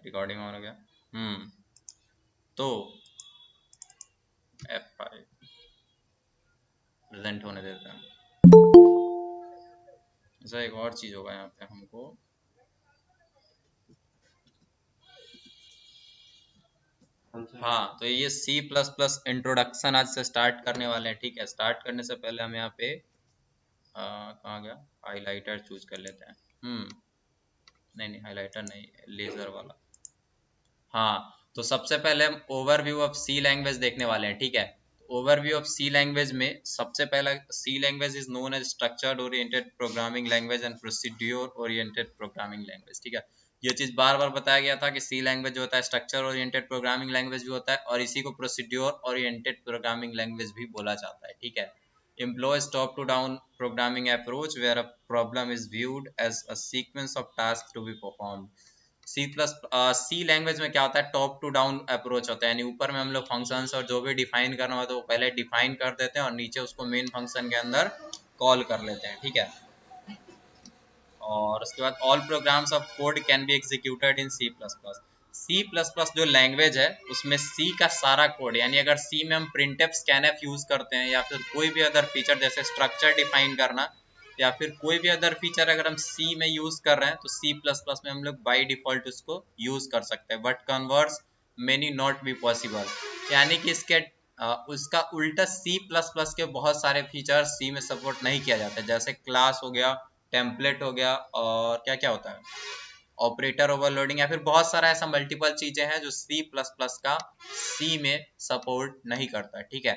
Recording on हो गया। तो F5 प्रेजेंट होने देते हैं। ऐसा एक और चीज होगा यहाँ पे हमको, हाँ, तो ये C प्लस प्लस इंट्रोडक्शन आज से स्टार्ट करने वाले हैं। ठीक है, स्टार्ट करने से पहले हम यहाँ पे कहाँ गया, हाइलाइटर चूज कर लेते हैं। नहीं हाइलाइटर नहीं, लेजर वाला। हाँ, तो सबसे पहले हम ओवरव्यू ऑफ सी लैंग्वेज देखने वाले हैं। ठीक है, ओवरव्यू ऑफ सी लैंग्वेज में सबसे पहला, C language is known as structured oriented programming language and procedure oriented programming language. ठीक है, ये चीज बार बार बताया गया था कि सी लैंग्वेज जो होता है स्ट्रक्चर ओरिएंटेड प्रोग्रामिंग लैंग्वेज भी होता है, और इसी को प्रोसीड्यूर ओरिएंटेड प्रोग्रामिंग लैंग्वेज भी बोला जाता है। ठीक है, employs top to down programming approach where a problem is viewed as a sequence of tasks to be performed। C language में क्या होता है, टॉप टू डाउन अप्रोच होता है, यानी ऊपर में हम लोग फंक्शंस और जो भी डिफाइन करना होता है वो पहले डिफाइन कर देते हैं और नीचे उसको मेन फंक्शन के अंदर कॉल कर लेते हैं। ठीक है, और उसके बाद all programs of code can be executed in C plus plus. C plus plus जो लैंग्वेज है उसमें सी का सारा कोड, यानी अगर सी में हम प्रिंटफ स्कैनफ यूज करते हैं या फिर कोई भी अदर फीचर जैसे स्ट्रक्चर डिफाइन करना या फिर कोई भी अदर फीचर अगर हम सी में यूज कर रहे हैं तो सी प्लस प्लस में हम लोग बाई डिफॉल्ट उसको यूज कर सकते हैं, but converse many not be possible, यानी कि इसके उसका उल्टा सी प्लस प्लस के बहुत सारे फीचर सी में सपोर्ट नहीं किया जाता, जैसे क्लास हो गया, टेम्पलेट हो गया, और क्या क्या होता है, ऑपरेटर ओवरलोडिंग, या फिर बहुत सारा ऐसा मल्टीपल चीजें हैं जो सी प्लस प्लस का सी में सपोर्ट नहीं करता। ठीक है,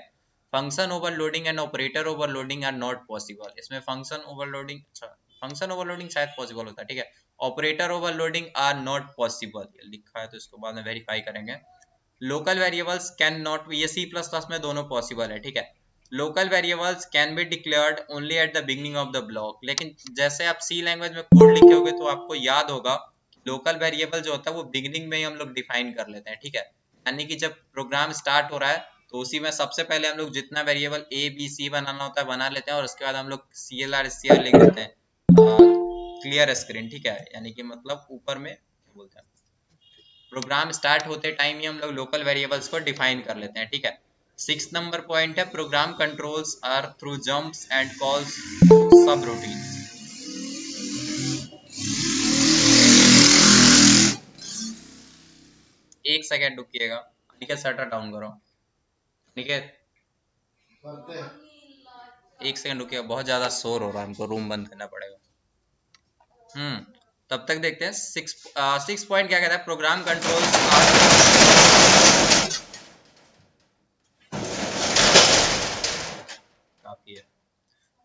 function overloading and operator overloading are not possible. इसमें फंक्शन ओवरलोडिंग, अच्छा फंक्शन ओवरलोडिंग शायद पॉसिबल होता है। ठीक है, operator overloading are not possible, लिखा है तो इसको बाद में वेरीफाई करेंगे। लोकल वेरिएबल्स कैन नॉट, ये सी प्लस प्लस में दोनों पॉसिबल है। ठीक है, local variables can be declared only at the beginning of the block, लेकिन जैसे आप सी लैंग्वेज में कोड लिखे होगे तो आपको याद होगा लोकल वेरिएबल जो होता है वो बिगनिंग में ही हम लोग डिफाइन कर लेते हैं। ठीक है, यानी कि जब प्रोग्राम स्टार्ट हो रहा है तो उसी में सबसे पहले हम लोग जितना वेरिएबल ए बी सी बनाना होता है बना लेते हैं, और उसके बाद हम लोग CLR लिख देते हैं, क्लियर स्क्रीन। ठीक है, यानी कि मतलब ऊपर में क्या बोलते हैं, प्रोग्राम स्टार्ट होते टाइम ही हम लोग लोकल वेरिएबल्स को डिफाइन कर लेते हैं। ठीक है, 6 नंबर पॉइंट है, program controls are through jumps and calls subroutines. एक सेकेंड रुकिएगा, अनिकेत शटर डाउन करो, अनिकेत एक सेकंड रुकिएगा, बहुत ज्यादा शोर हो रहा है, हमको रूम बंद करना पड़ेगा। तब तक देखते हैं 6 पॉइंट क्या कहता है, प्रोग्राम कंट्रोल्स काफी है,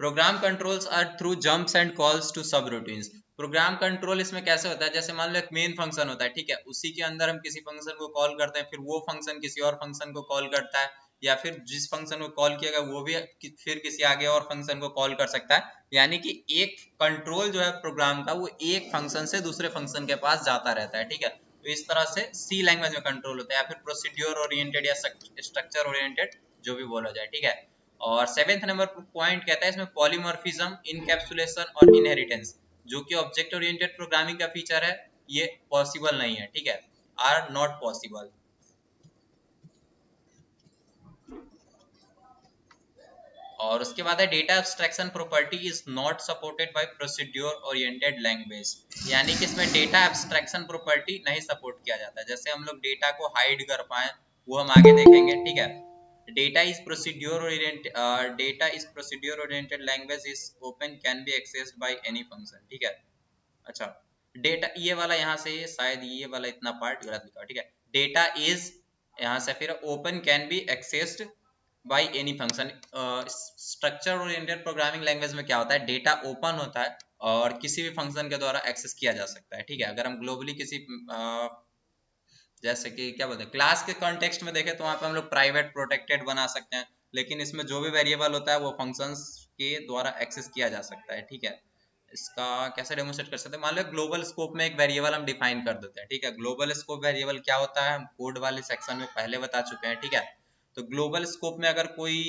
program controls are through jumps and calls to subroutines. Program control इसमें कैसे होता है, जैसे मान लो एक मेन फंक्शन होता है। ठीक है, उसी के अंदर हम किसी फंक्शन को कॉल करते हैं, फिर वो फंक्शन किसी और फंक्शन को कॉल करता है, या फिर जिस फंक्शन को कॉल किया गया वो भी फिर किसी आगे और फंक्शन को कॉल कर सकता है, यानी कि एक कंट्रोल जो है प्रोग्राम का वो एक फंक्शन से दूसरे फंक्शन के पास जाता रहता है। ठीक है, तो इस तरह से सी लैंग्वेज में कंट्रोल होता है, या फिर प्रोसीड्योर ओरिएंटेड या स्ट्रक्चर ओरिएंटेड जो भी बोला जाए। ठीक है, और 7th नंबर पॉइंट कहता है इसमें पॉलीमॉर्फिज्म, इनकैप्सुलेशन और इनहेरिटेंस, जो कि ऑब्जेक्ट ओरिएंटेड प्रोग्रामिंग का फीचर है, ये पॉसिबल नहीं है। ठीक है, आर नॉट पॉसिबल। और उसके बाद है data abstraction property is not supported bye procedure oriented language, यानी कि इसमें डेटा एब्स्ट्रैक्शन प्रॉपर्टी नहीं सपोर्ट किया जाता, जैसे हम लोग डेटा को हाइड कर पाए वो हम आगे देखेंगे। ठीक है, data is procedure oriented language is open can be accessed by any function। ठीक है, अच्छा डेटा ये वाला यहाँ से शायद ये वाला इतना पार्ट गलत लिखा। ठीक है, डेटा इज यहाँ से फिर open can be accessed by any function. Structure oriented programming language में क्या होता है, डेटा ओपन होता है और किसी भी फंक्शन के द्वारा एक्सेस किया जा सकता है। ठीक है, अगर हम ग्लोबली किसी जैसे कि क्या बोलते हैं क्लास के कॉन्टेक्स्ट में देखें तो वहाँ पे हम लोग प्राइवेट प्रोटेक्टेड बना सकते हैं, लेकिन इसमें जो भी वेरिएबल होता है वो फंक्शंस के द्वारा एक्सेस किया जा सकता है। ठीक है, इसका कैसे डेमोस्ट्रेट कर सकते हैं, मान लो ग्लोबल स्कोप में एक वेरिएबल हम डिफाइन कर देते हैं। ठीक है, ग्लोबल स्कोप वेरिएबल क्या होता है हम कोड वाले सेक्शन में पहले बता चुके हैं। ठीक है, तो ग्लोबल स्कोप में अगर कोई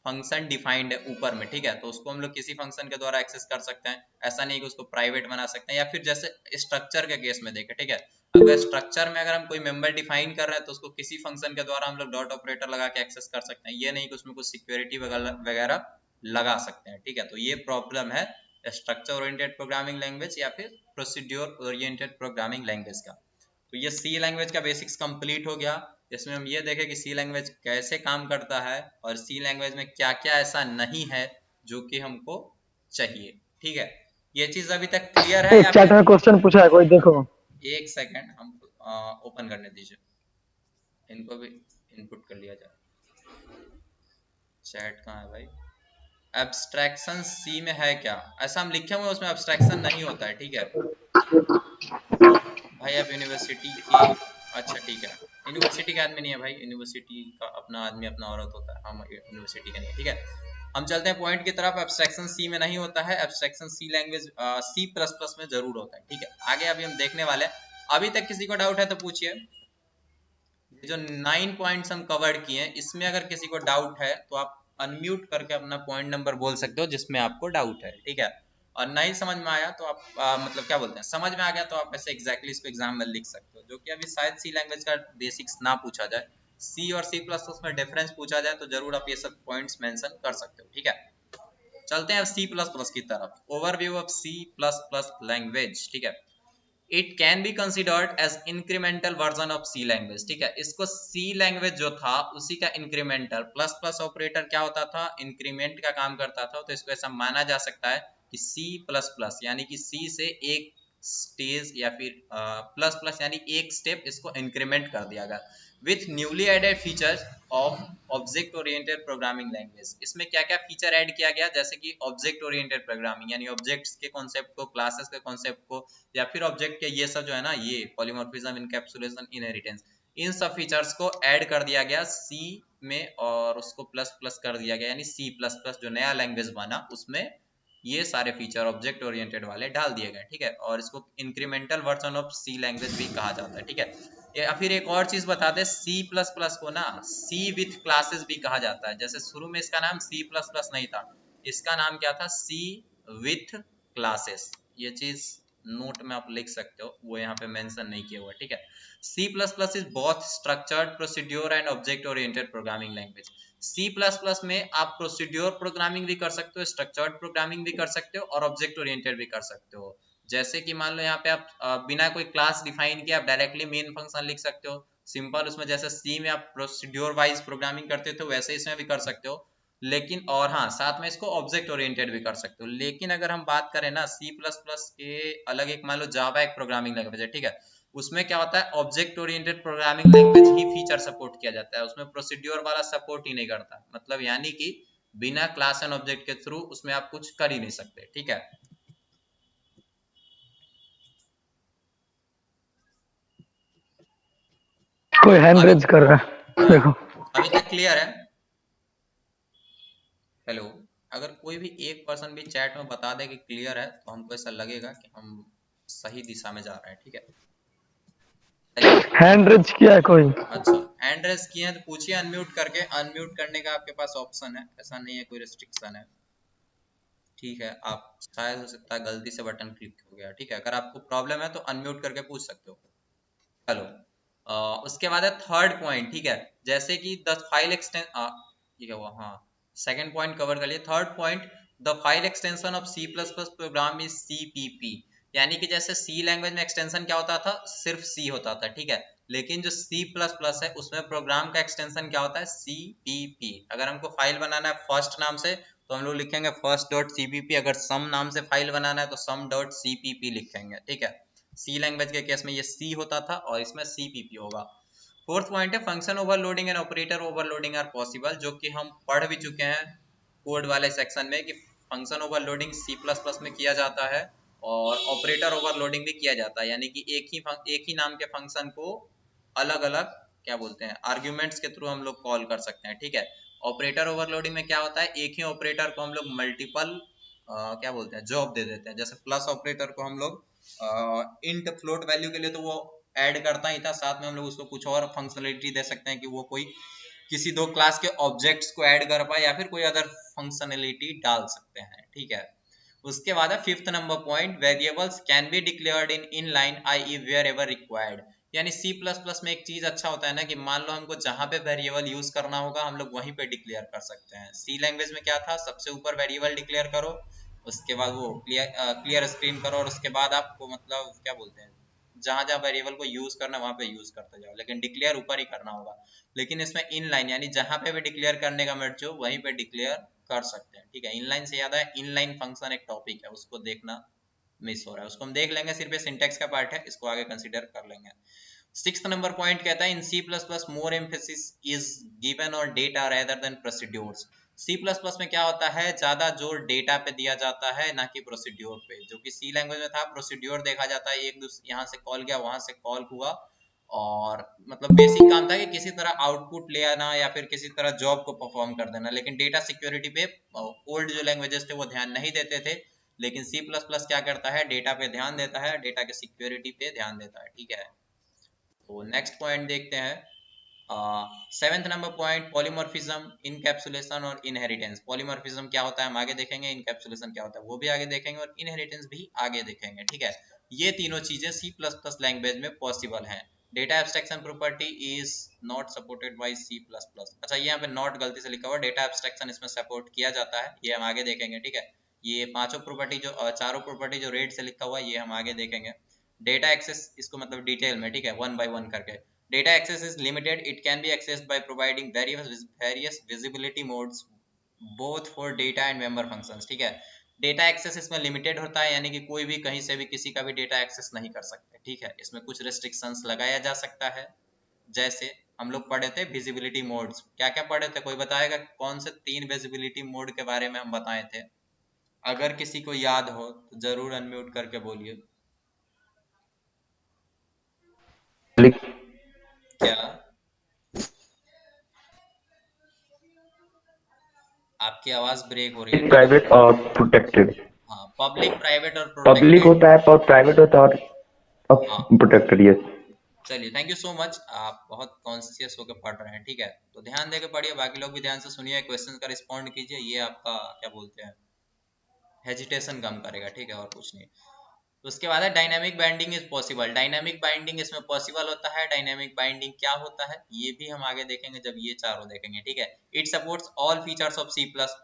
फंक्शन डिफाइंड है ऊपर में, ठीक है, तो उसको हम लोग किसी फंक्शन के द्वारा एक्सेस कर सकते हैं, ऐसा नहीं कि उसको प्राइवेट बना सकते हैं, या फिर जैसे स्ट्रक्चर के केस में देखें। ठीक है, अगर स्ट्रक्चर में अगर हम कोई मेंबर डिफाइन कर रहे हैं तो उसको किसी फंक्शन के द्वारा हम लोग डॉट ऑपरेटर लगा के एक्सेस कर सकते हैं, ये नहीं कि उसमें कुछ सिक्योरिटी वगैरह लगा सकते हैं, ठीक है। तो ये प्रॉब्लम है स्ट्रक्चर ओरिएंटेड प्रोग्रामिंग लैंग्वेज या फिर प्रोसीड्योर ओरिएंटेड प्रोग्रामिंग लैंग्वेज का। तो ये सी लैंग्वेज का बेसिक्स कंप्लीट हो गया, जिसमें हम ये देखें कि सी लैंग्वेज कैसे काम करता है और सी लैंग्वेज में क्या क्या ऐसा नहीं है जो कि हमको चाहिए, ठीक है। ये चीज अभी तक क्लियर है या चैट फिर? में क्वेश्चन पूछा है कोई, देखो। एक सेकंड हम ओपन करने दीजिए, इनको भी इनपुट कर लिया जाए। चैट कहाँ है भाई? एब्स्ट्रैक्शन सी में है क्या? ऐसा हम लिखे हुए उसमें एब्स्ट्रैक्शन नहीं होता है, ठीक है भाई। आप यूनिवर्सिटी की, अच्छा ठीक है, यूनिवर्सिटी का आदमी नहीं है भाई, यूनिवर्सिटी का अपना आदमी अपना औरत होता है, हम यूनिवर्सिटी का नहीं है, ठीक है। हम चलते हैं पॉइंट की तरफ। एब्स्ट्रैक्शन सी में नहीं होता है, एब्स्ट्रैक्शन सी लैंग्वेज सी प्लस प्लस में जरूर होता है, ठीक है। आगे अभी हम देखने वाले हैं। अभी तक किसी को डाउट है तो पूछिए। जो 9 पॉइंट्स हम कवर किए हैं, इसमें अगर किसी को डाउट है तो आप अनम्यूट करके अपना पॉइंट नंबर बोल सकते हो जिसमें आपको डाउट है, ठीक है। और नहीं समझ में आया तो आप मतलब क्या बोलते हैं, समझ में आ गया तो आप ऐसे एग्जैक्टली इसको एग्जाम में लिख सकते हो। जो कि अभी शायद सी लैंग्वेज का बेसिक्स ना पूछा जाए, सी और सी प्लस प्लस में डिफरेंस पूछा जाए तो जरूर आप ये सब पॉइंट्स मेंशन कर सकते हो, ठीक है। चलते हैं अब सी प्लस प्लस की तरफ। Overview of C plus plus language, ठीक है। It can be considered as incremental version of C language, ठीक है। इसको सी लैंग्वेज जो था उसी का इंक्रीमेंटल, प्लस प्लस ऑपरेटर क्या होता था, इंक्रीमेंट का काम करता था, तो इसको ऐसा माना जा सकता है कि सी प्लस प्लस यानी कि सी से एक स्टेज या फिर प्लस प्लस यानी एक स्टेप इसको इंक्रीमेंट कर दिया गया with newly added features of object oriented programming language. इसमें क्या क्या फीचर ऐड किया गया, जैसे कि ऑब्जेक्ट ओरिएंटेड प्रोग्रामिंग यानी ऑब्जेक्ट्स के कॉन्सेप्ट को, क्लासेस के कॉन्सेप्ट को, या फिर ऑब्जेक्ट के ये सब जो है ना, ये पॉलीमॉर्फिज्म, इनकैप्सुलेशन, इनहेरिटेंस, इन सब फीचर्स को ऐड कर दिया गया सी में और उसको प्लस प्लस कर दिया गया, यानी सी प्लस प्लस जो नया लैंग्वेज बना उसमें ये सारे फीचर ऑब्जेक्ट ओरिएंटेड वाले डाल दिए गए, ठीक है। और इसको incremental version of C language भी कहा जाता है, ठीक है। या फिर एक और चीज बताते हैं, सी प्लस प्लस को ना सी विथ क्लासेस भी कहा जाता है। जैसे शुरू में इसका नाम सी प्लस प्लस नहीं था, इसका नाम क्या था, सी विथ क्लासेस। ये चीज नोट में आप लिख सकते हो, वो यहाँ पे मेंशन नहीं किया हुआ, ठीक है। C plus plus is both structured procedure and object oriented programming language. C plus plus में आप प्रोसीड्योर प्रोग्रामिंग भी कर सकते हो, स्ट्रक्चर्ड प्रोग्रामिंग भी कर सकते हो और ऑब्जेक्ट ओरिएंटेड भी कर सकते हो। जैसे कि मान लो यहाँ पे आप बिना कोई क्लास डिफाइन किए आप डायरेक्टली मेन फंक्शन लिख सकते हो, सिंपल। उसमें जैसे सी में आप प्रोसीड्योर वाइज प्रोग्रामिंग करते थे वैसे इसमें भी कर सकते हो, लेकिन और हाँ साथ में इसको ऑब्जेक्ट ओरिएंटेड भी कर सकते हो। लेकिन अगर हम बात करें ना सी प्लस प्लस के अलग, एक मान लो जावा एक प्रोग्रामिंग लैंग्वेज है, ठीक है। उसमें क्या होता है, ऑब्जेक्ट ओरिएंटेड प्रोग्रामिंग लैंग्वेज ही फीचर सपोर्ट किया जाता है, उसमें प्रोसीड्योर वाला सपोर्ट ही नहीं करता, मतलब यानी कि बिना क्लास एंड ऑब्जेक्ट के थ्रू उसमें आप कुछ कर ही नहीं सकते, ठीक है। कोई हैंड अभी रेज कर रहा है, हाँ, देखो। अभी तक क्लियर है? हेलो, अगर कोई भी एक पर्सन भी चैट में बता दे कि क्लियर है तो हमको ऐसा लगेगा कि हम सही दिशा में जा रहे हैं, ठीक है। चलिए, हैंड रेज किया है कोई? अच्छा हैंड रेस किए हैं तो पूछिए अनम्यूट करके। अनम्यूट करने का आपके पास ऑप्शन है, ऐसा नहीं है कोई रिस्ट्रिक्शन है, ठीक है। आप शायद हो सकता है गलती से बटन क्लिक हो गया, ठीक है। अगर आपको प्रॉब्लम है तो अनम्यूट करके पूछ सकते हो। चलो, उसके बाद है थर्ड पॉइंट, ठीक है। जैसे कि द फाइल एक्सटेंस, ये क्या हुआ, हाँ सेकंड पॉइंट कवर कर लिए। Third point, the file extension of C plus plus program is CPP. यानी कि जैसे सी लैंग्वेज में एक्सटेंशन क्या होता था, सिर्फ सी होता था, ठीक है। लेकिन जो सी प्लस प्लस है उसमें प्रोग्राम का एक्सटेंशन क्या होता है, सीपीपी। अगर हमको फाइल बनाना है फर्स्ट नाम से तो हम लोग लिखेंगे फर्स्ट डॉट सीपीपी, अगर सम नाम से फाइल बनाना है तो सम डॉट सीपीपी लिखेंगे, ठीक है। सी लैंग्वेज के केस में ये सी होता था और इसमें सीपीपी होगा। फोर्थ पॉइंट है function overloading and operator overloading are possible, जो कि हम पढ़ भी चुके हैं कोड वाले सेक्शन में कि function overloading C plus plus में किया जाता है और ऑपरेटर ओवरलोडिंग भी किया जाता है, यानी कि एक ही नाम के फंक्शन को अलग अलग क्या बोलते हैं आर्ग्यूमेंट्स के थ्रू हम लोग कॉल कर सकते हैं, ठीक है। ऑपरेटर ओवरलोडिंग में क्या होता है, एक ही ऑपरेटर को हम लोग मल्टीपल क्या बोलते हैं जॉब दे देते हैं। जैसे प्लस ऑपरेटर को हम लोग इंट फ्लोट वैल्यू के लिए तो वो ऐड करता ही था, साथ में हम लोग उसको कुछ और फंक्शनलिटी दे सकते हैं कि वो कोई किसी दो क्लास के ऑब्जेक्ट्स को ऐड कर पाए या फिर कोई अदर फंक्शनलिटी डाल सकते हैं, ठीक है। उसके बाद है fifth number point, variables can be declared in inline I wherever required. यानी सी प्लस प्लस में एक चीज अच्छा होता है ना कि मान लो हमको जहां पे वेरिएबल यूज करना होगा हम लोग वहीं पे डिक्लेयर कर सकते हैं। सी लैंग्वेज में क्या था, सबसे ऊपर वेरिएबल डिक्लेयर करो, उसके बाद वो क्लियर स्क्रीन करो और उसके बाद आपको मतलब क्या बोलते हैं जहां जहां वेरिएबल को यूज करना वहां पे यूज करते जाओ, लेकिन डिक्लेयर ऊपर ही करना होगा। लेकिन इसमें इनलाइन यानी जहां पे भी डिक्लेयर करने का मर्जी हो वहीं पे डिक्लेयर कर सकते हैं। ठीक है, इनलाइन से याद है, इनलाइन फंक्शन एक टॉपिक है, उसको देखना मिस हो रहा है, उसको हम देख लेंगे, सिर्फ सिंटेक्स का पार्ट है, इसको आगे कंसीडर कर लेंगे। सिक्स्थ नंबर पॉइंट कहता है in C plus plus more emphasis is given और data rather than procedures. C plus plus में क्या होता है, ज्यादा जोर डेटा पे दिया जाता है ना कि प्रोसीड्योर पे। जो कि सी लैंग्वेज में था प्रोसीड्योर देखा जाता है, एक दूसरे यहाँ से कॉल गया वहां से कॉल हुआ और मतलब बेसिक काम था कि किसी तरह आउटपुट ले आना या फिर किसी तरह जॉब को परफॉर्म कर देना। लेकिन डेटा सिक्योरिटी पे ओल्ड जो लैंग्वेजेस थे वो ध्यान नहीं देते थे, लेकिन सी प्लस प्लस क्या करता है, डेटा पे ध्यान देता है, डेटा की सिक्योरिटी पे ध्यान देता है। ठीक है, तो नेक्स्ट पॉइंट देखते हैं। Seventh number point, polymorphism, encapsulation और इनहेरिटेंस। पॉलीमॉर्फिज्म क्या होता है हम आगे देखेंगे, इनकैप्सुलेशन क्या होता है वो भी आगे देखेंगे और इनहेरिटेंस भी आगे देखेंगे। ठीक है, ये तीनों चीजें सी प्लस प्लस लैंग्वेज में पॉसिबल हैं। Data abstraction property is not supported by C plus plus. अच्छा, ये यहाँ पे नॉट गलती से लिखा हुआ, डेटा एब्स्ट्रैक्शन इसमें सपोर्ट किया जाता है, ये हम आगे देखेंगे। ठीक है, ये पांचों प्रॉपर्टी जो चारों प्रॉपर्टी जो रेड से लिखा हुआ है ये हम आगे देखेंगे। डेटा एक्सेस इसको मतलब डिटेल में, ठीक है, वन बाय वन करके। Data access is limited. It can be accessed by providing various visibility modes both for data and member functions. ठीक है, डेटा एक्सेस इसमें लिमिटेड होता है, यानी कि कोई भी कहीं से भी किसी का भी डेटा एक्सेस नहीं कर सकते। ठीक है, इसमें कुछ रेस्ट्रिक्शंस लगाया जा सकता है, जैसे हम लोग पढ़े थे विजिबिलिटी मोड्स। क्या क्या पढ़े थे, कोई बताएगा कौन से 3 विजिबिलिटी मोड के बारे में हम बताए थे? अगर किसी को याद हो तो जरूर अनम्यूट करके बोलिए। क्या आपकी आवाज ब्रेक हो रही है, ठीक है। प्राइवेट और प्रोटेक्टेड। हाँ, पब्लिक, प्राइवेट और पब्लिक प्रोटेक्टेड। होता है और प्राइवेट होता है और हाँ, प्रोटेक्टेड। यस, चलिए, थैंक यू सो मच, आप बहुत कॉन्शियस होकर पढ़ रहे हैं। ठीक है, तो ध्यान देकर पढ़िए, बाकी लोग भी ध्यान से सुनिए, क्वेश्चन का रिस्पॉन्ड कीजिए, ये आपका क्या बोलते हैं हेजिटेशन कम करेगा। ठीक है, और कुछ नहीं। तो उसके बाद है dynamic binding is possible. Dynamic binding इसमें पॉसिबल होता है। डायनामिक बाइंडिंग क्या होता है ये भी हम आगे देखेंगे जब ये चारों देखेंगे। ठीक है, it supports all features of C plus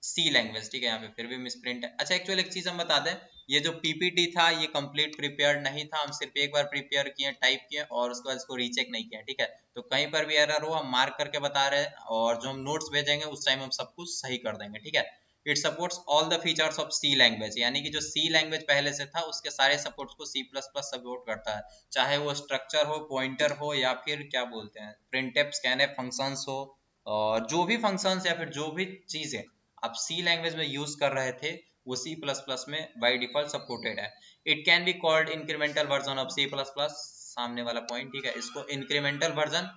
C language. ठीक है, यहाँ पे फिर भी मिसप्रिंट है। अच्छा, एक्चुअली एक चीज हम बता दें, ये जो पीपीटी था ये कंप्लीट प्रिपेयर्ड नहीं था, हम सिर्फ एक बार प्रिपेयर किए, टाइप किए और उसके बाद इसको रीचेक नहीं किया। ठीक है, तो कहीं पर भी एरर हो हम मार्क करके बता रहे हैं और जो हम नोट्स भेजेंगे उस टाइम हम सब कुछ सही कर देंगे। ठीक है, it supports all the features of C language, यानी कि जो सी लैंग्वेज पहले से था उसके सारे सपोर्ट्स को सी प्लस प्लस सपोर्ट करता है, चाहे वो स्ट्रक्चर हो, पॉइंटर हो या फिर क्या बोलते हैं प्रिंटफ स्कैनफ फंक्शंस हो, और जो भी फंक्शंस या फिर जो भी चीजें आप सी लैंग्वेज में यूज कर रहे थे वो सी प्लस प्लस में बाई डिफॉल्ट सपोर्टेड है। It can be called incremental version of C plus plus, सामने वाला पॉइंट। ठीक है, इसको इंक्रीमेंटल वर्जन,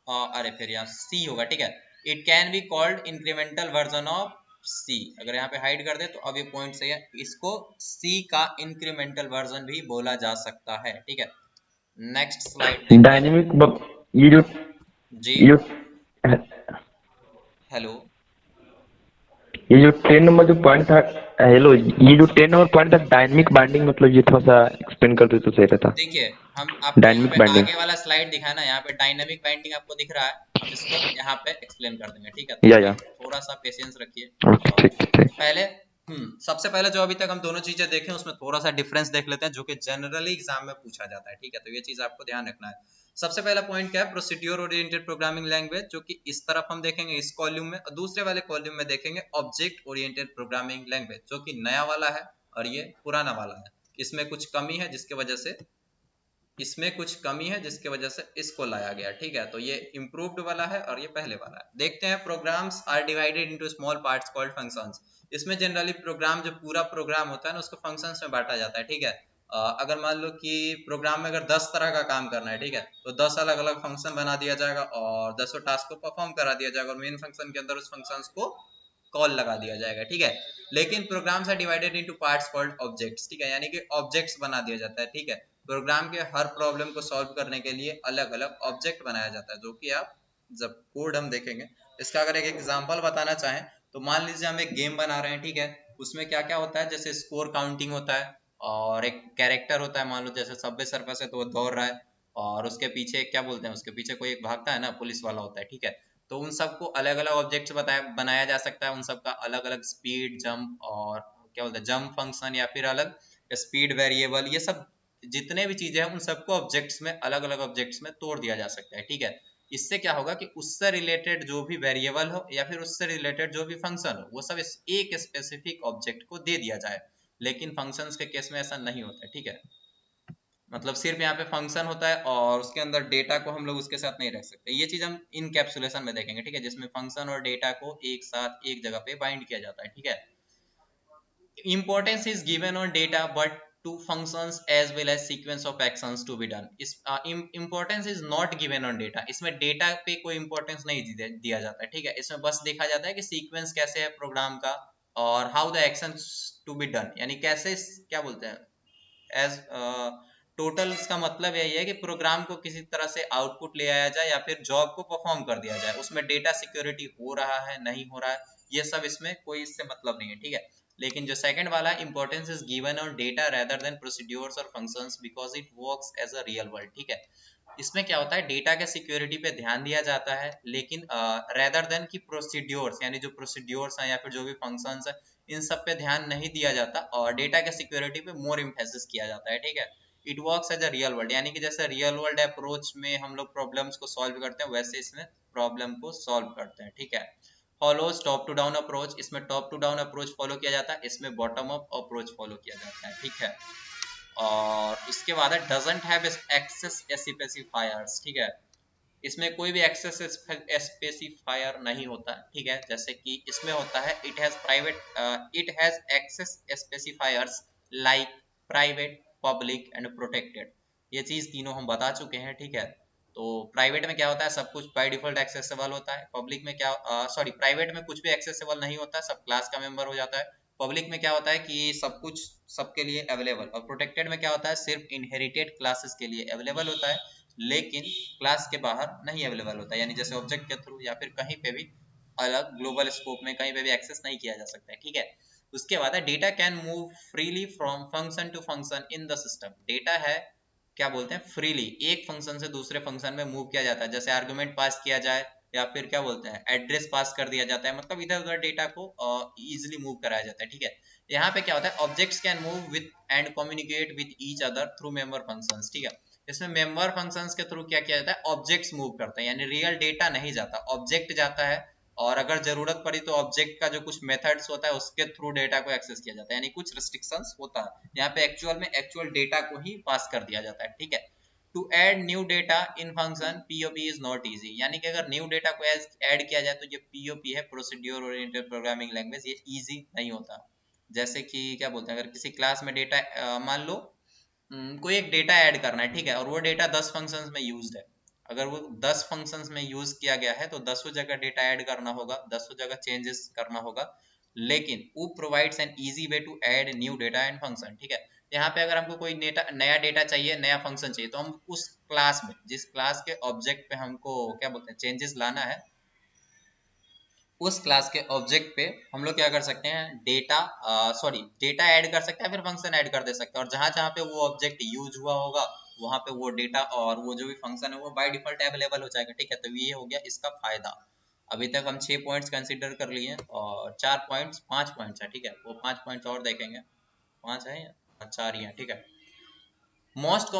अरे फिर यहाँ सी होगा। ठीक है, it can be called incremental version of C. अगर यहाँ पे हाइड कर दे तो अब ये पॉइंट सही है, इसको सी का इंक्रीमेंटल वर्जन भी बोला जा सकता है। ठीक है, नेक्स्ट स्लाइड देखते हैं। डायनेमिक ये जो जी, ये हेलो, ये जो 10 नंबर जो पॉइंट था, हेलो, ये जो 10 नंबर पॉइंट था डायनेमिक बाइंडिंग, मतलब ये थोड़ा सा एक्सप्लेन कर दे तो सही रहता। देखिए हम आपको यहाँ डायनेमिक पे बाइंडिंग। आगे वाला स्लाइड दिखा ना, यहाँ पे डायनेमिक बाइंडिंग आपको दिख रहा है, हम इसको यहाँ पे एक्सप्लेन कर देंगे। ठीक है, तो या थोड़ा सा पेशेंस रखिए। ठीक ठीक। पहले सबसे पहले जो अभी तक हम दोनों चीजें देखें उसमें थोड़ा सा डिफरेंस देख लेते हैं जो कि जनरली एग्जाम में पूछा जाता है। ठीक है, तो ये चीज आपको ध्यान रखना है। सबसे पहला पॉइंट क्या है, प्रोसीड्यूर ओरिएंटेड प्रोग्रामिंग लैंग्वेज, जो कि इस तरफ हम देखेंगे इस कॉलम में, और दूसरे वाले कॉलम में देखेंगे ऑब्जेक्ट ओरिएंटेड प्रोग्रामिंग लैंग्वेज, जो कि नया वाला है और ये पुराना वाला है। इसमें कुछ कमी है जिसकी वजह से इसको लाया गया। ठीक है, तो ये इम्प्रूव्ड वाला है और ये पहले वाला है। देखते हैं, programs are divided into small parts called functions. इसमें जनरली प्रोग्राम जो पूरा प्रोग्राम होता है ना उसको फंक्शंस में बांटा जाता है। ठीक है, अगर मान लो कि प्रोग्राम में अगर 10 तरह का काम करना है, ठीक है, तो 10 अलग अलग फंक्शन बना दिया जाएगा और 10 टास्क को परफॉर्म करा दिया जाएगा और मेन फंक्शन के अंदर उस फंक्शंस को कॉल लगा दिया जाएगा। ठीक है, लेकिन programs are divided into parts called objects. ठीक है, यानी कि ऑब्जेक्ट्स बना दिया जाता है। ठीक है, प्रोग्राम के हर प्रॉब्लम को सॉल्व करने के लिए अलग अलग ऑब्जेक्ट बनाया जाता है, जो कि आप जब कोड हम देखेंगे। इसका अगर एक एग्जांपल बताना चाहें तो मान लीजिए हम एक गेम बना रहे हैं। ठीक है, उसमें क्या क्या होता है, जैसे स्कोर काउंटिंग होता है, और एक कैरेक्टर होता है, मान लो जैसे सबवे सर्फस है तो वो दौड़ रहा है, और उसके पीछे क्या बोलते हैं, उसके पीछे कोई एक भागता है ना, पुलिस वाला होता है, ठीक है। तो उन सबको अलग अलग ऑब्जेक्ट्स बनाया जा सकता है, उन सबका अलग अलग स्पीड, जंप, और क्या बोलते हैं, जंप फंक्शन, या फिर अलग स्पीड वेरिएबल, ये सब जितने भी चीजें हैं उन सबको ऑब्जेक्ट्स में, अलग अलग ऑब्जेक्ट्स में तोड़ दिया जा सकता है, ठीक है। इससे क्या होगा कि उससे रिलेटेड जो भी वेरिएबल हो या फिर उससे रिलेटेड जो भी फंक्शन हो, वो सब इस एक स्पेसिफिक ऑब्जेक्ट को दे दिया जाए। लेकिन फंक्शंस के केस में ऐसा नहीं होता है, ठीक है। मतलब सिर्फ यहाँ पे फंक्शन होता है और उसके अंदर डेटा को हम लोग उसके साथ नहीं रख सकते। ये चीज हम इनकैप्सुलेशन में देखेंगे, ठीक है, जिसमें फंक्शन और डेटा को एक साथ एक जगह पे बाइंड किया जाता है, ठीक है। Importance is given on data but to functions as well as sequence of actions to be done. इस importance is not given on data, इसमें डेटा पे कोई importance नहीं दिया जाता है, ठीक है। इसमें बस देखा जाता है कि सीक्वेंस कैसे है प्रोग्राम का, और how the actions to be done, यानी कैसे, क्या बोलते हैं, एज टोटल इसका मतलब यही है कि प्रोग्राम को किसी तरह से आउटपुट ले आया जाए या फिर जॉब को परफॉर्म कर दिया जाए। उसमें डेटा सिक्योरिटी हो रहा है नहीं हो रहा है, ये सब इसमें कोई इससे मतलब नहीं है, ठीक है। लेकिन जो सेकंड वाला, importance is given on data rather than procedures और functions because it works as a real world, ठीक है। इसमें क्या होता है, डेटा के सिक्योरिटी पे ध्यान दिया जाता है, लेकिन रेदर देन की प्रोसीड्योर्स, यानी जो प्रोसीड्योर्स हैं या फिर जो भी फंक्शंस है, इन सब पे ध्यान नहीं दिया जाता, और डेटा के सिक्योरिटी पे मोर इम्फेसिस किया जाता है, ठीक है। It works as a real world, यानी कि जैसे रियल वर्ल्ड अप्रोच में हम लोग प्रॉब्लम्स को सॉल्व करते हैं, वैसे इसमें प्रॉब्लम को सॉल्व करते हैं, ठीक है। Follows top to down approach, इसमें top to down approach follow किया जाता है, इसमें बॉटम अप अप्रोच फॉलो किया जाता है, ठीक है। और इसके बाद है डजंट हैव एक्सेस स्पेसिफायर्स, ठीक है। इसमें कोई भी एक्सेस स्पेसिफायर नहीं होता, ठीक है। जैसे कि इसमें होता है it has access specifiers like private, public and protected. ये चीज तीनों हम बता चुके हैं, ठीक है। तो प्राइवेट में क्या होता है, सब कुछ बाय डिफॉल्ट एक्सेसिबल होता है। पब्लिक में क्या, सॉरी, प्राइवेट में कुछ भी एक्सेसिबल नहीं होता, सब क्लास का मेंबर हो जाता है। पब्लिक में क्या होता है कि सब कुछ सबके लिए अवेलेबल, और प्रोटेक्टेड में क्या होता है, सिर्फ इनहेरिटेड क्लासेस के लिए अवेलेबल होता है, लेकिन क्लास के बाहर नहीं अवेलेबल होता है, यानी जैसे ऑब्जेक्ट के थ्रू या फिर कहीं पे भी अलग ग्लोबल स्कोप में कहीं पे भी एक्सेस नहीं किया जा सकता है, ठीक है। उसके बाद है data can move freely from function to function in the system. Data है, क्या बोलते हैं, फ्रीली एक फंक्शन से दूसरे फंक्शन में मूव किया जाता है, जैसे आर्गुमेंट पास किया जाए या फिर क्या बोलते हैं एड्रेस पास कर दिया जाता है, मतलब इधर उधर डेटा को इजिली मूव कराया जाता है, ठीक है। यहाँ पे क्या होता है, objects can move with and communicate with each other through member functions, ठीक है। इसमें मेंबर फंक्शंस के थ्रू क्या किया जाता है, ऑब्जेक्ट्स मूव करते हैं, यानी रियल डेटा नहीं जाता, ऑब्जेक्ट जाता है, और अगर जरूरत पड़ी तो ऑब्जेक्ट का जो कुछ मेथड्स होता है उसके थ्रू डेटा को एक्सेस किया जाता है, यानी कुछ रिस्ट्रिक्शंस होता है। यहाँ पे एक्चुअल में एक्चुअल डेटा को ही पास कर दिया जाता है, ठीक है। To add new data in function POP is not easy, यानी कि अगर न्यू डेटा को ऐड किया जाए तो ये पीओपी है, प्रोसीड्योर ओरिएंटेड प्रोग्रामिंग लैंग्वेज, ये इजी नहीं होता। जैसे कि क्या बोलते हैं, अगर किसी क्लास में डेटा मान लो कोई एक डेटा ऐड करना है, ठीक है, और वो डेटा 10 फंक्शंस में यूज्ड है। अगर वो 10 फंक्शंस में यूज किया गया है तो 10 जगह डेटा ऐड करना होगा, 10 जगह चेंजेस करना होगा, लेकिन वो provides an easy way to add new data and function, ठीक है। यहाँ पे अगर हमको कोई नया डेटा चाहिए, नया फंक्शन चाहिए, तो हम उस क्लास में, जिस क्लास के ऑब्जेक्ट पे हमको क्या बोलते हैं चेंजेस लाना है, उस क्लास के ऑब्जेक्ट पे हम लोग क्या कर सकते हैं, डेटा ऐड कर सकते हैं, फिर फंक्शन ऐड कर दे सकते हैं, और जहां जहां पे वो ऑब्जेक्ट यूज हुआ होगा वहां पे वो डेटा और वो जो भी फंक्शन है वो बाय डिफॉल्ट अवेलेबल हो जाएगा, ठीक है। तो ये हो गया इसका फायदा। अभी तक हम 6 पॉइंट्स कंसीडर कर लिए और 4 पॉइंट्स 5 पॉइंट्स है, ठीक है, वो 5 पॉइंट्स और देखेंगे। 5 है या 4 ही है, ठीक है। Most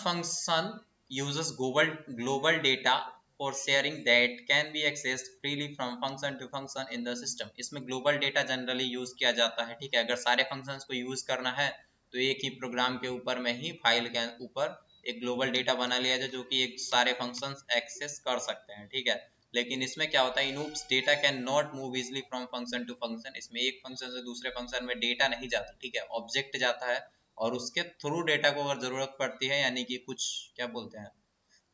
function uses global data for sharing that can be accessed freely from function to function in the system। इसमें global data जनरली यूज किया जाता है, ठीक है। अगर सारे functions को यूज करना है तो एक ही प्रोग्राम के ऊपर में ही फाइल के ऊपर एक ग्लोबल डेटा बना लिया जाए जो कि एक सारे फंक्शंस एक्सेस कर सकते हैं, ठीक है। लेकिन इसमें क्या होता है, in data cannot move easily from function to function. इसमें एक फंक्शन से दूसरे फंक्शन में डेटा नहीं जाता, ठीक है, ऑब्जेक्ट जाता है, और उसके थ्रू डेटा को अगर जरूरत पड़ती है, यानी कि कुछ क्या बोलते हैं,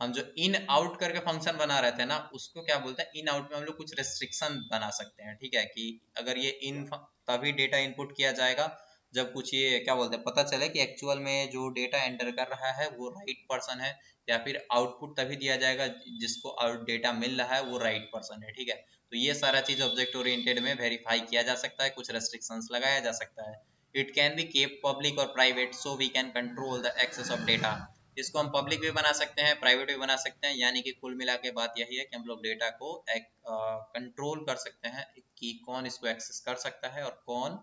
हम जो इन आउट करके फंक्शन बना रहे थे ना, उसको क्या बोलते हैं, इन आउट में हम लोग कुछ रेस्ट्रिक्शन बना सकते हैं, ठीक है, कि अगर ये इन तभी डेटा इनपुट किया जाएगा जब कुछ ये क्या बोलते हैं पता चले कि एक्चुअल में जो डेटा एंटर कर रहा है वो राइट पर्सन है, या फिर आउटपुट तभी दिया जाएगा जिसको आउट डेटा मिल रहा है वो राइट पर्सन है, ठीक है। तो ये सारा चीज ऑब्जेक्ट ओरिएंटेड में वेरीफाई किया जा सकता है, कुछ रेस्ट्रिक्शंस लगाया जा सकता है। It can be kept public और private so we can control the access of data. इसको हम पब्लिक भी बना सकते हैं, प्राइवेट भी बना सकते हैं, यानी कि कुल मिला के बात यही है कि हम लोग डेटा को कंट्रोल कर सकते हैं कि कौन इसको एक्सेस कर सकता है और कौन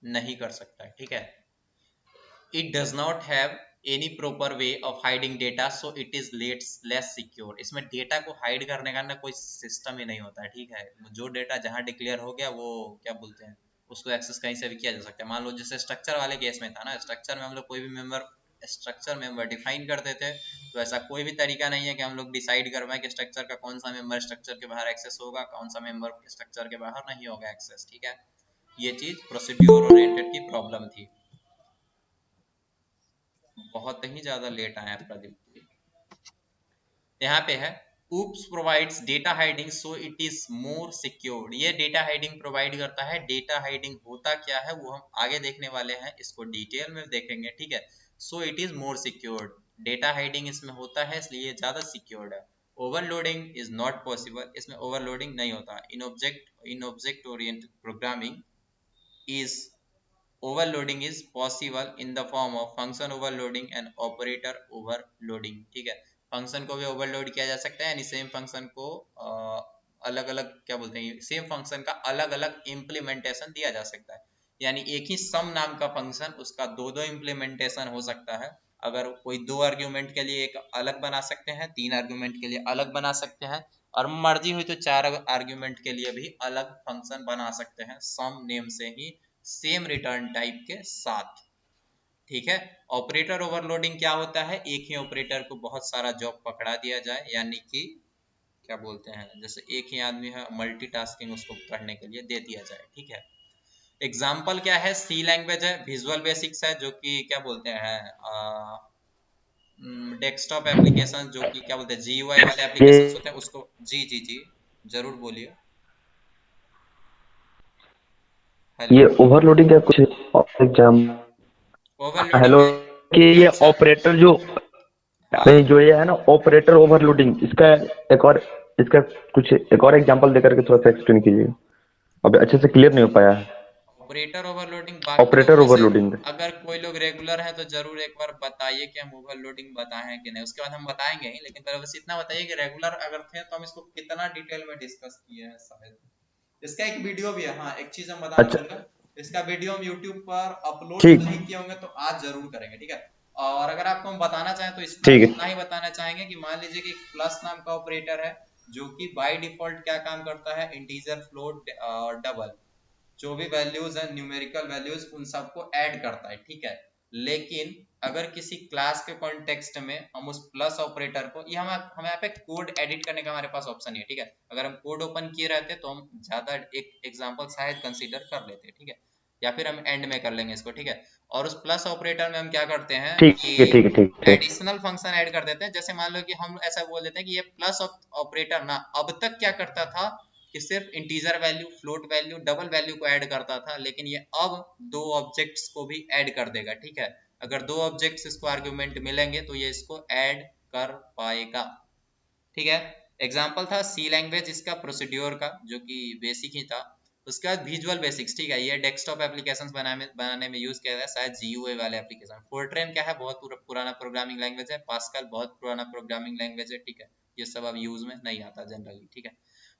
नहीं कर सकता है, ठीक है। It does not have any proper way of hiding data so it is less secure. इसमें डेटा को हाइड करने का ना कोई सिस्टम ही नहीं होता है, ठीक है। जो डेटा जहां डिक्लेयर हो गया वो क्या बोलते हैं उसको एक्सेस कहीं से भी किया जा सकता है। मान लो जैसे स्ट्रक्चर वाले केस में था ना, स्ट्रक्चर में हम लोग कोई भी मेंबर स्ट्रक्चर मेंबर डिफाइन करते थे, तो ऐसा कोई भी तरीका नहीं है कि हम लोग डिसाइड कर पाए कि स्ट्रक्चर का कौन सा मेंबर स्ट्रक्चर के बाहर एक्सेस होगा, कौन सा मेंबर स्ट्रक्चर के बाहर नहीं होगा एक्सेस, ठीक है। ये चीज प्रोसीड्यूर ओरिएंटेड की प्रॉब्लम थी। बहुत ही ज्यादा लेट आया प्रदीप। यहाँ पे है oops provides data hiding so it is more secured। ये डेटा हाइडिंग प्रोवाइड करता है। डेटा हाइडिंग होता क्या है वो हम आगे देखने वाले हैं, इसको डिटेल में देखेंगे, ठीक है। So it is more secured, data hiding इसमें होता है इसलिए ज्यादा सिक्योर्ड है। ओवरलोडिंग इज नॉट पॉसिबल, इसमें ओवरलोडिंग नहीं होता। In object oriented programming is overloading is possible in the form of function overloading and operator overloading, ठीक है। फंक्शन को भी ओवरलोड किया जा सकता है, यानी सेम फंक्शन को अलग अलग क्या बोलते हैं सेम फंक्शन का अलग अलग इम्प्लीमेंटेशन दिया जा सकता है। यानी एक ही सम नाम का फंक्शन उसका दो दो इम्प्लीमेंटेशन हो सकता है। अगर कोई दो आर्ग्यूमेंट के लिए एक अलग बना सकते हैं, तीन आर्ग्यूमेंट के लिए अलग बना सकते हैं, और मर्जी हुई तो चार आर्ग्यूमेंट के लिए भी अलग फंक्शन बना सकते हैं सम नेम से ही, सेम रिटर्न टाइप के साथ, ठीक है। ऑपरेटर ओवरलोडिंग क्या होता है, एक ही ऑपरेटर को बहुत सारा जॉब पकड़ा दिया जाए, यानी कि क्या बोलते हैं जैसे एक ही आदमी है मल्टीटास्किंग उसको करने के लिए दे दिया जाए, ठीक है। एग्जाम्पल क्या है, सी लैंग्वेज है, विजुअल बेसिक्स है जो कि क्या बोलते हैं डेस्कटॉप एप्लीकेशन जो कि क्या बोलते हैं जीयूआई वाले एप्लीकेशन ये होते हैं उसको। जी जी जी जरूर बोलिए। हेलो। ये ओवरलोडिंग का कुछ एग्जाम। ओवरलोडिंग हेलो, में कि ये अच्छा ऑपरेटर जो हाँ नहीं जो ये है ना ऑपरेटर ओवरलोडिंग, इसका एक और इसका कुछ एक और एग्जांपल देकर के थोड़ा सा एक्सप्लेन कीजिए। अब अच्छे से क्लियर नहीं हो पाया है। ऑपरेटर ओवरलोडिंग बाकी लोग ऑपरेटर में से ओवरलोडिंग। अगर कोई लोग रेगुलर है तो जरूर एक बार बताइए कि हम ओवरलोडिंग बताए हैं कि नहीं, उसके बाद हम बताएंगे ही, लेकिन पहले बस इतना बताइए कि रेगुलर अगर थे तो हम इसको कितना डिटेल में डिस्कस किए हैं शायद। इसका एक वीडियो भी है, हाँ एक चीज हम बताना अच्छा, भूल गए, इसका वीडियो हम यूट्यूब पर अपलोड ठीक नहीं किए होंगे तो आज जरूर करेंगे, ठीक है। और अगर आपको हम बताना चाहें तो इसमें ठीक इतना है। ही बताना चाहेंगे कि मान लीजिए कि प्लस नाम का ऑपरेटर है जो कि बाय डिफॉल्ट क्या काम करता है, इंटीजर फ्लोट और डबल जो भी वैल्यूज है न्यूमेरिकल वैल्यूज उन सबको ऐड करता है, ठीक है। लेकिन अगर किसी क्लास के कॉन्टेक्स्ट में हम उस प्लस ऑपरेटर को, ये हम यहाँ पे कोड एडिट करने का हमारे पास ऑप्शन है, ठीक है। अगर हम कोड ओपन किए रहते तो हम ज्यादा एक एग्जांपल शायद कंसीडर कर लेते, ठीक है, या फिर हम एंड में कर लेंगे इसको, ठीक है। और उस प्लस ऑपरेटर में हम क्या करते हैं ठीक कि है, ठीक है, ठीक ठीक। एडिशनल फंक्शन ऐड कर देते हैं। जैसे मान लो कि हम ऐसा बोल देते हैं कि ये प्लस ऑपरेटर ना अब तक क्या करता था कि सिर्फ integer value float value double value को ऐड करता था, लेकिन ये अब दो ऑब्जेक्ट्स को भी ऐड कर देगा, ठीक है। अगर दो ऑब्जेक्ट्स इसको आर्ग्यूमेंट मिलेंगे तो ये इसको ऐड कर पाएगा, ठीक है। एग्जाम्पल था सी लैंग्वेज इसका प्रोसीड्योर का जो कि बेसिक ही था। उसके बाद विजुअल बेसिक्स, ठीक है, ये डेस्कटॉप एप्लीकेशंस बनाने में यूज किया जाता है, शायद जीयूआई वाले एप्लीकेशन। फोर्ट्रेन क्या है, बहुत पुराना प्रोग्रामिंग लैंग्वेज है। पास्कल बहुत पुराना प्रोग्रामिंग लैंग्वेज है, ठीक है। ये सब अब यूज में नहीं आता जनरली, ठीक है।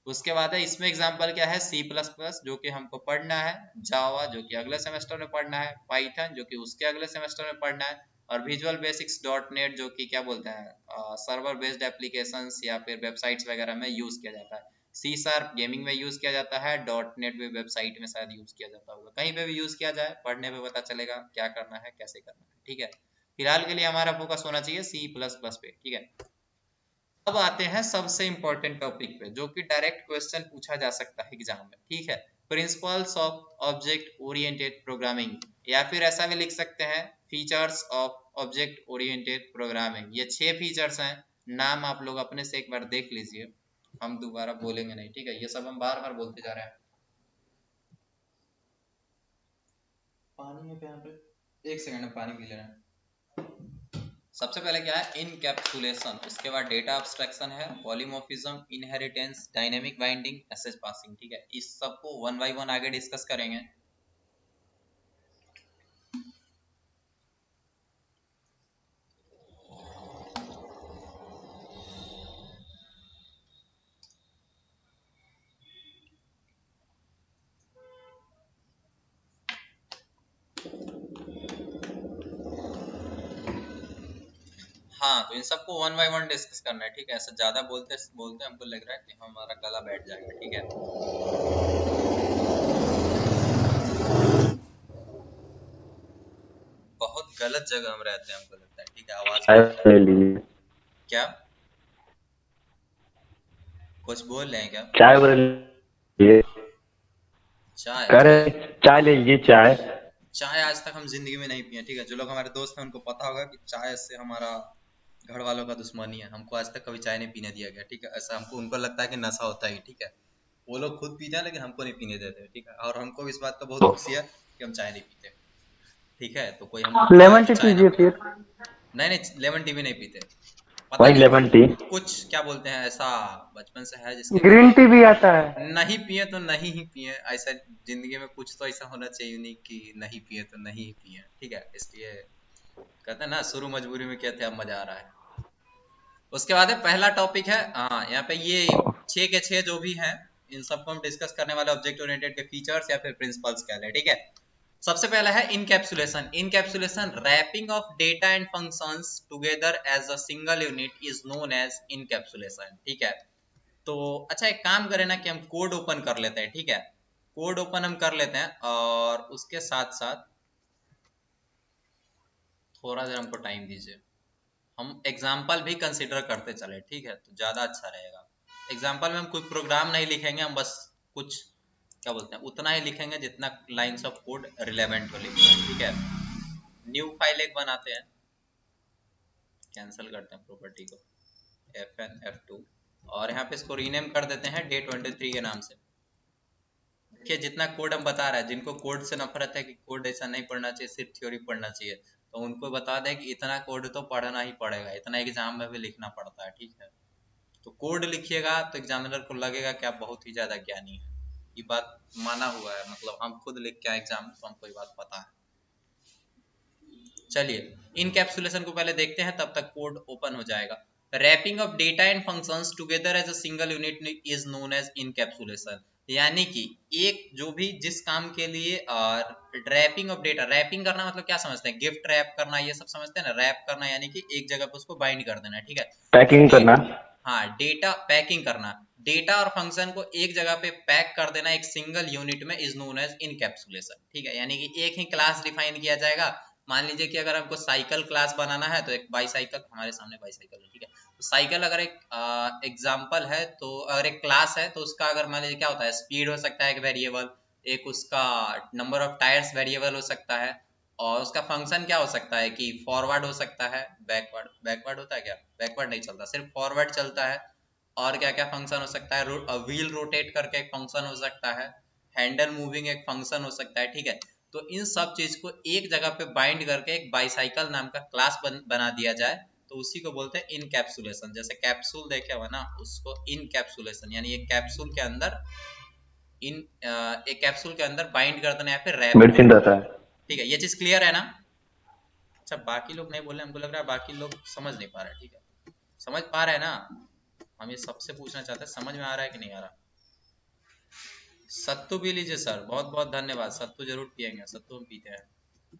उसके बाद है इसमें एग्जाम्पल क्या है, सी प्लस प्लस जो कि हमको पढ़ना है, जावा जो कि अगले सेमेस्टर में पढ़ना है, पाइथन जो कि उसके अगले सेमेस्टर में पढ़ना है, और विजुअल बेसिक्स डॉट नेट जो कि क्या बोलते हैं सर्वर बेस्ड एप्लीकेशंस या फिर वेबसाइट्स वगैरह में यूज किया जाता है। सी शार्प गेमिंग में यूज किया जाता है, डॉट नेट भी वेबसाइट में शायद यूज किया जाता होगा, कहीं पे भी यूज किया जाए पढ़ने में पता चलेगा क्या करना है कैसे करना है, ठीक है। फिलहाल के लिए हमारा फोकस होना चाहिए सी प्लस प्लस पे, ठीक है। अब आते हैं सबसे इंपॉर्टेंट टॉपिक पे जो कि डायरेक्ट क्वेश्चन पूछा जा सकता है एग्जाम में, ठीक है। Principles of object oriented programming, या फिर ऐसा भी लिख सकते हैं features of object oriented programming. ये 6 फीचर्स हैं, नाम आप लोग अपने से एक बार देख लीजिए, हम दोबारा बोलेंगे नहीं, ठीक है। ये सब हम बार बार बोलते जा रहे हैं। पानी है यहाँ पे, एक सेकंड में पानी पी लेना। सबसे पहले क्या है इनकैप्सुलेशन, उसके बाद डेटा अब्स्ट्रैक्शन है, polymorphism, inheritance, dynamic binding, message passing. ठीक है, इस सबको वन बाय वन आगे डिस्कस करेंगे। हाँ, तो इन सबको वन बाय वन डिस्कस करना है। ठीक है, ऐसा ज्यादा बोलते बोलते हमको लग रहा है कि हमारा गला बैठ जाएगा। ठीक है, बहुत गलत जगह हम रहते हैं हमको लगता है। ठीक है, आवाज ले लीजिए। क्या कुछ बोल रहे हैं क्या? चाय लीजिए। चाय कह चाय रहे चाय ले लीजिए चाय। चाय आज तक हम जिंदगी में नहीं पिए। ठीक है, जो लोग हमारे दोस्त हैं उनको पता होगा कि चाय से हमारा घर वालों का दुश्मनी है। हमको आज तक कभी चाय नहीं पीने दिया गया। ठीक है, ऐसा हमको उनको लगता है कि नशा होता है। ठीक है, वो लोग खुद पीते हैं लेकिन हमको नहीं पीने देते। ठीक है, और हमको इस बात का बहुत खुशी है कि हम चाय नहीं पीते। ठीक है, तो कोई हमको बोला है लेमन कि टी चाय ना पीजिए पिए। फिर। नहीं, लेमन टी भी नहीं पीते। पता वही नहीं लेमन टी। कुछ क्या बोलते हैं, ऐसा बचपन से है जिसके घर ग्रीन वाले टी भी आता है। नहीं पिए तो नहीं ही पिए। ऐसा जिंदगी में कुछ तो ऐसा होना चाहिए नहीं कि नहीं पिए तो नहीं ही पिए। ठीक है, इसलिए कहते हैं ना शुरू मजबूरी में किया थे, अब मजा आ रहा है। उसके बाद है पहला टॉपिक है, हाँ यहाँ पे ये 6 के 6 जो भी हैं इन सबको हम डिस्कस करने वाले ऑब्जेक्ट ओरिएंटेड के फीचर्स या फिर प्रिंसिपल्स क्या है। ठीक है, सबसे पहला है encapsulation. Encapsulation wrapping of data and functions together as a single unit is known as encapsulation. ठीक है, तो अच्छा एक काम करें ना कि हम कोड ओपन कर लेते हैं। ठीक है, कोड ओपन हम कर लेते हैं और उसके साथ साथ थोड़ा देर हमको टाइम दीजिए। हम एग्जाम्पल भी कंसिडर करते चले। ठीक है, तो ज़्यादा अच्छा रहेगा। एग्जाम्पल में हम कोई प्रोग्राम नहीं लिखेंगे, हम बस कुछ क्या बोलते हैं उतना ही लिखेंगे जितना लाइंस ऑफ कोड रिलेवेंट हो लिखना है। ठीक है, न्यू फाइल एक बनाते हैं, कैंसिल करते हैं प्रॉपर्टी को Fn F2 और यहाँ पे इसको रीनेम कर देते हैं डे 23 के नाम से। देखिए जितना कोड हम बता रहे हैं, जिनको कोड से नफरत है कि कोड ऐसा नहीं पढ़ना चाहिए सिर्फ थ्योरी पढ़ना चाहिए, तो उनको बता दें कि इतना कोड तो पढ़ना ही पड़ेगा, इतना एग्जाम में भी लिखना पड़ता है। ठीक है, तो कोड लिखिएगा तो एग्जामिनर को लगेगा कि आप बहुत ही ज्यादा ज्ञानी हैं। ये बात माना हुआ है, मतलब हम खुद लिख के आए एग्जाम में तो हमको ये बात पता है। चलिए इनकैप्सुलेशन को पहले देखते हैं, तब तक कोड ओपन हो जाएगा। Wrapping of data and functions together as a single unit is known as encapsulation. यानी कि एक जो भी जिस काम के लिए रैपिंग ऑफ डेटा, रैपिंग करना मतलब क्या समझते हैं, गिफ्ट रैप करना ये सब समझते हैं ना। रैप करना यानी कि एक जगह पे उसको बाइंड कर देना। ठीक है, पैकिंग करना। हाँ डेटा पैकिंग करना, डेटा और फंक्शन को एक जगह पे पैक कर देना एक सिंगल यूनिट में इज नोन एज इनकैप्सुलेशन। ठीक है, यानी कि एक ही क्लास डिफाइन किया जाएगा। मान लीजिए कि अगर हमको साइकिल क्लास बनाना है तो एक बाईसाइकिल, हमारे सामने बाईसाइकिल है। ठीक है, तो साइकिल अगर एक एग्जाम्पल है, तो अगर एक क्लास है तो उसका अगर मान लीजिए क्या होता है, स्पीड हो सकता है एक वेरिएबल, एक उसका नंबर ऑफ टायर्स वेरिएबल हो सकता है, और उसका फंक्शन क्या हो सकता है कि फॉरवर्ड हो सकता है, बैकवर्ड, बैकवर्ड होता है क्या, बैकवर्ड नहीं चलता, सिर्फ फॉरवर्ड चलता है। और क्या क्या फंक्शन हो सकता है, व्हील रोटेट करके एक फंक्शन हो सकता है, हैंडल मूविंग एक फंक्शन हो सकता है। ठीक है, तो इन सब चीज को एक जगह पे बाइंड करके एक बाईसाइकिल नाम का क्लास बना दिया जाए, तो उसी को बोलते हैं इनकैप्सुलेशन। जैसे कैप्सूल देखे हुआ ना, उसको इनकैप्सुलेशन यानी एक कैप्सूल के अंदर एक कैप्सूल के अंदर बाइंड कर देना या फिर रैप। मेडिसिन रहता है। ठीक है, ये चीज क्लियर है ना। अच्छा बाकी लोग नहीं बोले, हमको लग रहा है बाकी लोग समझ नहीं पा रहे। ठीक है, समझ पा रहे हैं ना, हम ये सबसे पूछना चाहते हैं समझ में आ रहा है कि नहीं आ रहा। सत्तू पी लीजिए सर, बहुत बहुत धन्यवाद, सत्तू जरूर पियेंगे, सत्तू हम पीते हैं,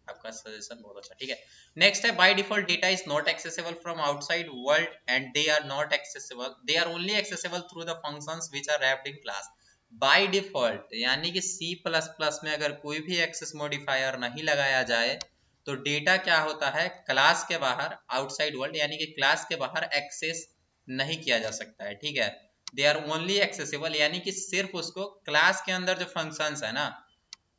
आपका सजेशन बहुत अच्छा। ठीक है, नेक्स्ट है by default data is not accessible from outside world and they are not accessible, they are only accessible through the functions which are wrapped in class. By default यानी कि C++ में अगर कोई भी एक्सेस मॉडिफायर नहीं लगाया जाए तो डेटा क्या होता है, क्लास के बाहर, आउटसाइड वर्ल्ड यानी कि क्लास के बाहर एक्सेस नहीं किया जा सकता है। ठीक है, दे आर ओनली एक्सेसिबल यानी कि सिर्फ उसको क्लास के अंदर जो फंक्शंस है ना,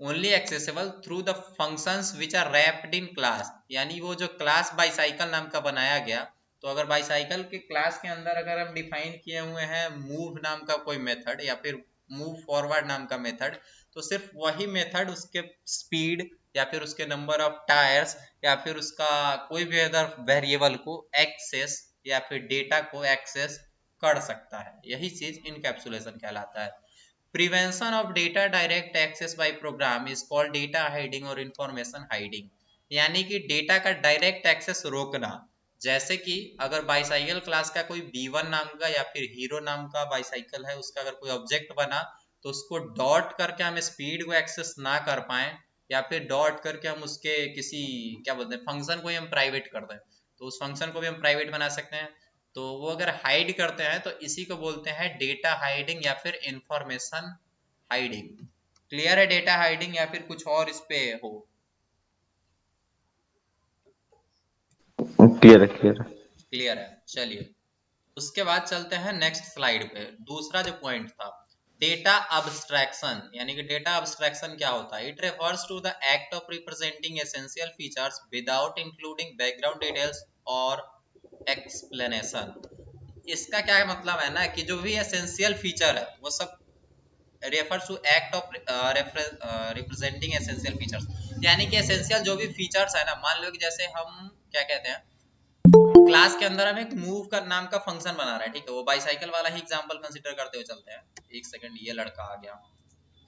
only accessible through the functions which are wrapped in class, यानी वो जो क्लास बाईसाइकिल नाम का बनाया गया, तो अगर बाईसाइकिल के क्लास के अंदर अगर हम डिफाइन किए हुए हैं मूव नाम का कोई मेथड या फिर मूव फॉरवर्ड नाम का मेथड, तो सिर्फ वही मेथड उसके स्पीड या फिर उसके नंबर ऑफ टायर्स या फिर उसका कोई भी अदर वेरिएबल को एक्सेस या फिर डेटा को एक्सेस कर सकता है। यही चीज इनकैप्सुलेशन कहलाता है। Prevention of data direct access by program is called data hiding और इंफॉर्मेशन हाइडिंग, यानी कि डेटा का डायरेक्ट एक्सेस रोकना। जैसे कि अगर बाईसाइकिल क्लास का कोई B1 नाम का या फिर हीरो नाम का बाईसाइकिल है, उसका अगर कोई ऑब्जेक्ट बना तो उसको डॉट करके हम स्पीड को एक्सेस ना कर पाए या फिर डॉट करके हम उसके किसी क्या बोलते हैं फंक्शन को ही हम प्राइवेट कर दें, तो उस फंक्शन को भी हम प्राइवेट बना सकते हैं। तो वो अगर हाइड करते हैं तो इसी को बोलते हैं डेटा हाइडिंग या फिर इंफॉर्मेशन हाइडिंग। क्लियर है डेटा हाइडिंग या फिर कुछ और इस पे हो? क्लियर है, क्लियर है। क्लियर है, चलिए उसके बाद चलते हैं नेक्स्ट स्लाइड पे। दूसरा जो पॉइंट था डेटा अब्स्ट्रैक्शन, यानी कि डेटा अब्स्ट्रैक्शन क्या होता है? It refers to the act of representing essential features without including background details और एक्सप्लेनेशन। इसका क्या मतलब है ना कि जो भी एसेंशियल फीचर है वो सब refers to act of representing essential features, यानी कि एसेंशियल जो भी फीचर्स है ना, मान लो कि जैसे हम क्या कहते हैं क्लास के अंदर हम एक मूव का नाम का फंक्शन बना रहे हैं, ठीक है, वो बाईसाइकिल वाला ही एग्जांपल कंसीडर करते हुए चलते हैं। एक सेकंड, ये लड़का आ गया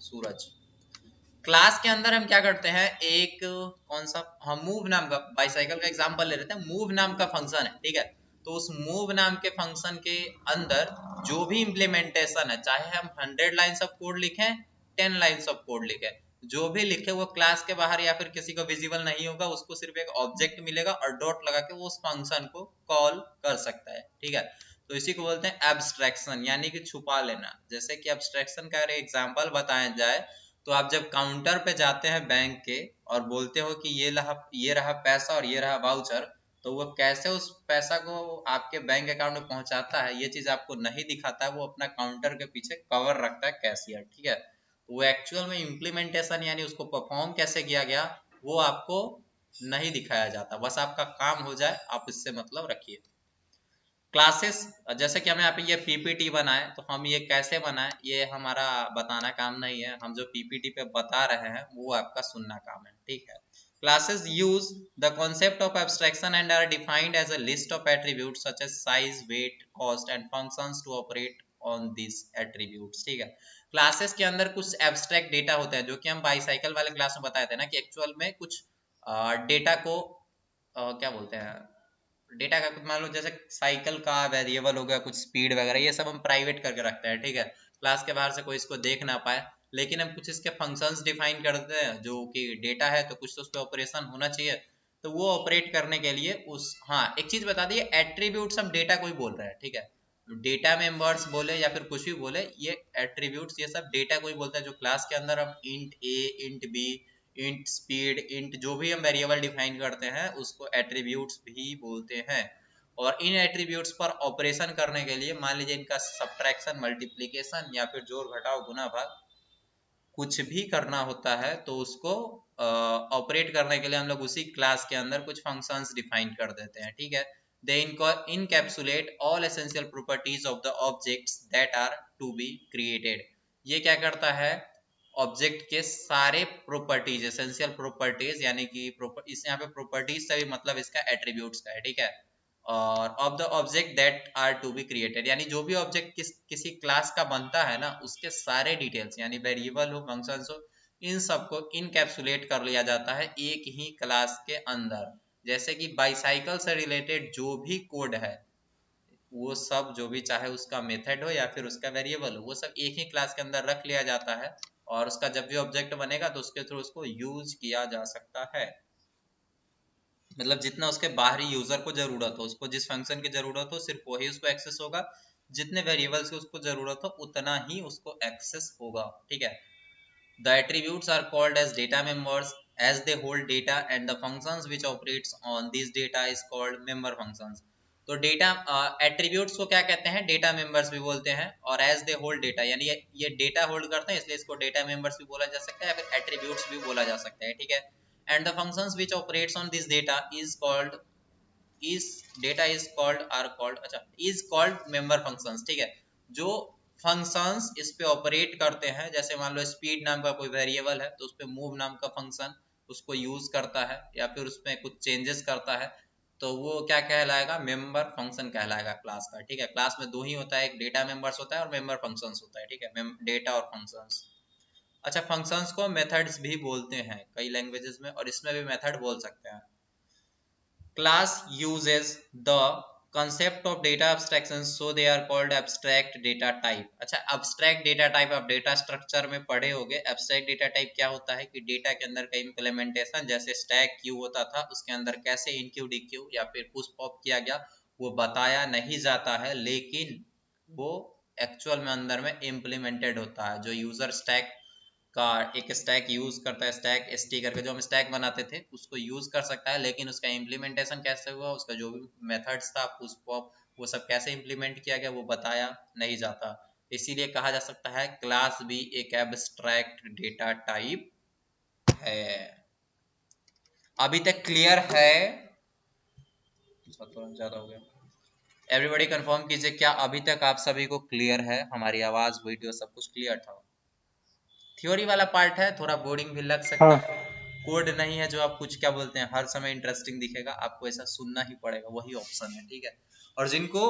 सूरज। क्लास के अंदर हम क्या करते हैं, एक कौन सा हम मूव नाम का बाईसाइकिल का एग्जांपल ले लेते हैं, मूव नाम का फंक्शन है, ठीक है। तो उस मूव नाम के फंक्शन के अंदर जो भी इम्प्लीमेंटेशन है, चाहे हम 100 लाइन्स ऑफ कोड लिखें 10 लाइन्स ऑफ कोड लिखें, जो भी लिखे वो क्लास के बाहर या फिर किसी को विजिबल नहीं होगा, उसको सिर्फ एक ऑब्जेक्ट मिलेगा और डॉट लगा के वो उस फंक्शन को कॉल कर सकता है, ठीक है। तो इसी को बोलते हैं एब्स्ट्रैक्शन, यानी कि छुपा लेना। जैसे कि एब्स्ट्रैक्शन का एग्जांपल बताया जाए तो आप जब काउंटर पे जाते हैं बैंक के और बोलते हो कि ये रहा पैसा और ये रहा वाउचर, तो वो कैसे उस पैसा को आपके बैंक अकाउंट में पहुंचाता है ये चीज आपको नहीं दिखाता है, वो अपना काउंटर के पीछे कवर रखता है कैशियर, ठीक है। तो वो एक्चुअल में इम्प्लीमेंटेशन यानी उसको परफॉर्म कैसे किया गया वो आपको नहीं दिखाया जाता, बस आपका काम हो जाए आप इससे मतलब रखिए। क्लासेस, जैसे कि हमें यहाँ पे ये पीपीटी बनाए तो हम ये कैसे बनाए ये हमारा बताना काम नहीं है, हम जो पीपीटी पे बता रहे हैं वो आपका सुनना काम है, ठीक है। Classes use the concept of abstraction and are defined as a list of attributes such as size, weight, cost and functions to operate on this attributes, ठीक है। क्लासेस के अंदर कुछ एब्स्ट्रैक्ट डेटा होते हैं जो कि हम बाईसाइकिल वाले क्लास में बताए थे ना कि एक्चुअल में कुछ डेटा को क्या बोलते हैं, डेटा का मान लो जैसे साइकिल का वेरिएबल हो गया, कुछ स्पीड वगैरह, ये सब हम प्राइवेट करके रखते हैं, ठीक है, क्लास के बाहर से कोई इसको देख ना पाए। लेकिन हम कुछ इसके फंक्शंस डिफाइन करते हैं जो कि डेटा है तो कुछ तो उस पर ऑपरेशन होना चाहिए, तो वो ऑपरेट करने के लिए उस, हाँ एक चीज बता दिए, एट्रीब्यूट्स हम डेटा को ही बोल रहे हैं, ठीक है। डेटा मेंबर्स बोले या फिर कुछ भी बोले, ये एट्रीब्यूट्स ये सब डेटा को ही बोलते हैं, जो क्लास के अंदर हम int a, int b, int speed, int जो भी हम वेरिएबल डिफाइन करते हैं उसको एट्रीब्यूट्स भी बोलते हैं। और इन एट्रीब्यूट्स पर ऑपरेशन करने के लिए मान लीजिए इनका सब्ट्रैक्शन, मल्टीप्लिकेशन या फिर जोड़ घटाव गुना भाग कुछ भी करना होता है तो उसको ऑपरेट करने के लिए हम लोग उसी क्लास के अंदर कुछ फंक्शंस डिफाइन कर देते हैं, ठीक है। They encapsulate all essential properties of the objects that are to be created. ये क्या करता है, ऑब्जेक्ट के सारे प्रॉपर्टीज, एसेंशियल प्रॉपर्टीज, यानी कि इस यहाँ पे प्रॉपर्टीज से भी मतलब इसका एट्रीब्यूट्स का है, ठीक है। और of the object that are to be created, यानी जो भी ऑब्जेक्ट किसी क्लास का बनता है ना उसके सारे डिटेल्स, यानी वेरिएबल हो, फंक्शंस हो, इन सबको इनकैप्सुलेट कर लिया जाता है एक ही क्लास के अंदर। जैसे कि बाईसाइकिल से रिलेटेड जो भी कोड है वो सब, जो भी चाहे उसका मेथड हो या फिर उसका वेरिएबल हो, वो सब एक ही क्लास के अंदर रख लिया जाता है और उसका जब भी ऑब्जेक्ट बनेगा तो उसके थ्रू उसको यूज किया जा सकता है। मतलब जितना उसके बाहरी यूजर को जरूरत हो, उसको जिस फंक्शन की जरूरत हो सिर्फ वही उसको एक्सेस होगा, जितने वेरिएबल्स की उसको जरूरत हो उतना ही उसको एक्सेस होगा, ठीक है। The attributes are called as data members as they hold data and the functions which operates on this data is called member functions। तो डेटा एट्रीब्यूट्स को क्या कहते हैं, डेटा मेंबर्स भी बोलते हैं, और एज दे होल्ड डेटा यानी ये डेटा होल्ड करते हैं इसलिए इसको डेटा मेंबर्स भी बोला जा सकता है या फिर एट्रीब्यूट्स भी बोला जा सकता है, ठीक है। And the functions which operates on this data is called अच्छा is called member functions, ठीक है। जो फंक्शंस इस पे ऑपरेट करते हैं, जैसे मान लो स्पीड नाम का कोई वेरिएबल है तो उस पे मूव नाम का फंक्शन उसको यूज करता है या फिर उसमें कुछ चेंजेस करता है, तो वो क्या कहलाएगा, मेंबर फंक्शन कहलाएगा क्लास का। ठीक है, क्लास में दो ही होता है, एक डेटा मेंबर्स होता है और मेंबर फंक्शंस होता है। ठीक है, डेटा और फंक्शंस। अच्छा, फंक्शंस को मेथड्स भी बोलते हैं कई लैंग्वेजेस में, और इसमें भी मेथड बोल सकते हैं। Class uses the concept of data abstraction, so they are called abstract data type। अच्छा, abstract data type आप data structure में पढ़े होगे। abstract data type क्या होता है कि डेटा के अंदर का implementation, जैसे stack queue होता था, उसके अंदर कैसे इंक्यू डिक्यू या फिर पुश पॉप किया गया वो बताया नहीं जाता है, लेकिन वो एक्चुअल में अंदर में इम्प्लीमेंटेड होता है। जो यूजर स्टैक का एक स्टैक यूज करता है, स्टैक एसटी करके जो हम स्टैक बनाते थे उसको यूज कर सकता है, लेकिन उसका इम्प्लीमेंटेशन कैसे हुआ, उसका जो भी मेथड्स था पुश पॉप, वो सब कैसे इम्प्लीमेंट किया गया वो बताया नहीं जाता। इसीलिए कहा जा सकता है क्लास भी एक एब्स्ट्रैक्ट डेटा टाइप है। अभी तक क्लियर है? थोड़ा ज्यादा हो गया। एवरीबॉडी कंफर्म कीजिए, क्या अभी तक आप सभी को क्लियर है? हमारी आवाज वीडियो सब कुछ क्लियर था? थ्योरी वाला पार्ट है, थोड़ा बोरिंग भी लग सकता हाँ है। कोड नहीं है जो आप कुछ क्या बोलते हैं हर समय इंटरेस्टिंग दिखेगा, आपको ऐसा सुनना ही पड़ेगा, वही ऑप्शन है। ठीक है, और जिनको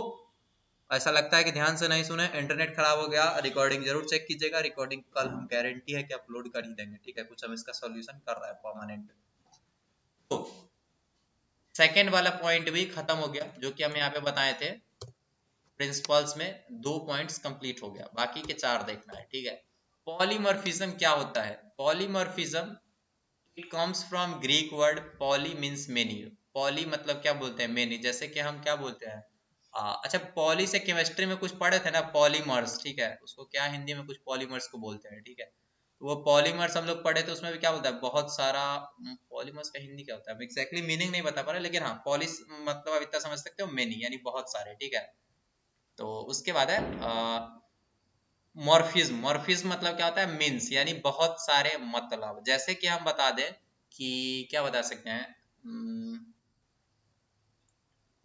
ऐसा लगता है कि ध्यान से नहीं सुने, इंटरनेट खराब हो गया, रिकॉर्डिंग जरूर चेक कीजिएगा। रिकॉर्डिंग कल हम गारंटी है कि अपलोड कर ही देंगे। ठीक है, कुछ हम इसका सॉल्यूशन कर रहा है परमानेंट। तो सेकेंड वाला पॉइंट भी खत्म हो गया, जो कि हम यहाँ पे बताए थे। प्रिंसिपल्स में 2 पॉइंट्स कंप्लीट हो गया, बाकी के 4 देखना है। ठीक है, पॉलीमॉर्फिज्म क्या होता है? Polymorphism it comes from Greek word poly means many. Poly मतलब क्या बोलते हैं, मेनी। जैसे कि हम क्या बोलते हैं, अच्छा पॉली से केमिस्ट्री में कुछ पढ़े थे ना, पॉलीमर्स। ठीक है, उसको क्या हिंदी में कुछ पॉलीमर्स को बोलते हैं। ठीक है, तो वो पॉलीमर्स हम लोग पढ़े थे, उसमें भी क्या बोलता है, बहुत सारा। पॉलीमर्स का हिंदी क्या होता है, एक्जैक्टली मीनिंग नहीं बता पा रहा, लेकिन हाँ पॉलिस मतलब आप इतना समझ सकते हो, मेनी यानी बहुत सारे। ठीक है, तो उसके बाद है मॉर्फिज्म। मॉर्फिज्म मतलब क्या होता है, मीन्स यानी बहुत सारे मतलब। जैसे कि हम बता दें कि क्या बता सकते हैं,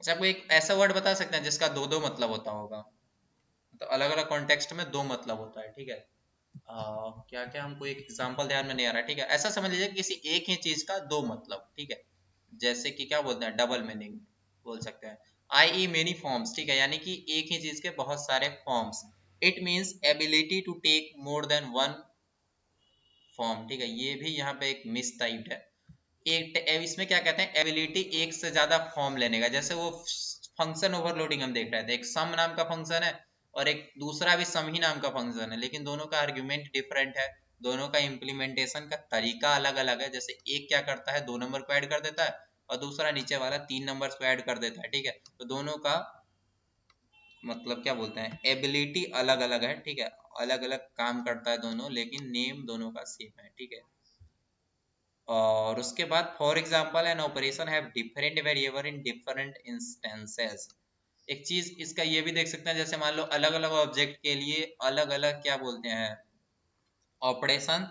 अच्छा आपको एक ऐसा वर्ड बता सकते हैं जिसका दो दो मतलब होता होगा, तो अलग अलग कॉन्टेक्स्ट में दो मतलब होता है। ठीक है, क्या क्या हमको एक एग्जांपल ध्यान में नहीं आ रहा है। ठीक है, ऐसा समझ लीजिए कि किसी एक ही चीज का दो मतलब। ठीक है, जैसे कि क्या बोलते हैं, डबल मीनिंग बोल सकते हैं। आई ई मेनी फॉर्म्स। ठीक है, यानी कि एक ही चीज के बहुत सारे forms. It means ability to take more than one form. ठीक है, ये भी यहाँ पे एक मिस टाइप है। एक इसमें क्या कहते हैं, एबिलिटी एक से ज्यादा फॉर्म लेने का। जैसे वो फंक्शन ओवरलोडिंग हम देख रहे थे, एक सम नाम का फंक्शन है और एक दूसरा भी सम ही नाम का फंक्शन है, लेकिन दोनों का आर्ग्यूमेंट डिफरेंट है, दोनों का इम्प्लीमेंटेशन का तरीका अलग अलग है। जैसे एक क्या करता है, 2 नंबर को ऐड कर देता है और दूसरा नीचे वाला 3 नंबर को ऐड कर देता है। ठीक है, तो दोनों का मतलब क्या बोलते हैं, एबिलिटी अलग अलग है। ठीक है, अलग अलग काम करता है दोनों, लेकिन नेम दोनों का सेम है। ठीक है, और उसके बाद for example an operation have different variable in different instances. एक चीज इसका ये भी देख सकते हैं, जैसे मान लो अलग अलग ऑब्जेक्ट के लिए अलग अलग क्या बोलते हैं, ऑपरेशन